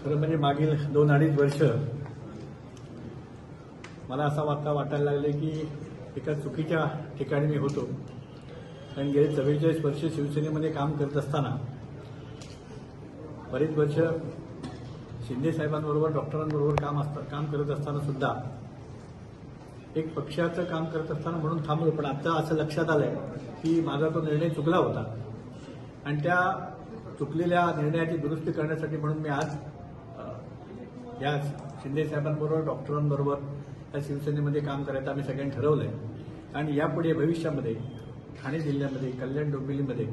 खरं म्हणजे मागील 2-2.5 वर्ष मला असं वाटायला लागले की एका चुकीच्या ठिकाणी मी होतो. कारण गेले 44 वर्ष शिवसेनेमध्ये काम करत असताना बरीच वर्ष शिंदे साहेबांबरोबर डॉक्टरांबरोबर काम करत असताना सुद्धा एक पक्षाचं काम करत असताना म्हणून थांबलो. पण आता असं लक्षात आलंय की माझा तो निर्णय चुकला होता आणि त्या चुकलेल्या निर्णयाची दुरुस्ती करण्यासाठी म्हणून मी आज या शिंदे साहेबांबरोबर डॉक्टरांबरोबर या शिवसेनेमध्ये काम करायचं आम्ही सगळ्यांनी ठरवलंय. आणि यापुढे भविष्यामध्ये ठाणे जिल्ह्यामध्ये कल्याण डोंबिवलीमध्ये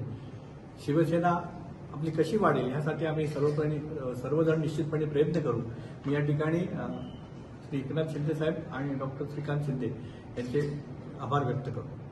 शिवसेना आपली कशी वाढेल यासाठी आम्ही सर्वजण निश्चितपणे प्रयत्न करू. मी या ठिकाणी श्री एकनाथ शिंदे साहेब आणि डॉक्टर श्रीकांत शिंदे यांचे आभार व्यक्त करतो.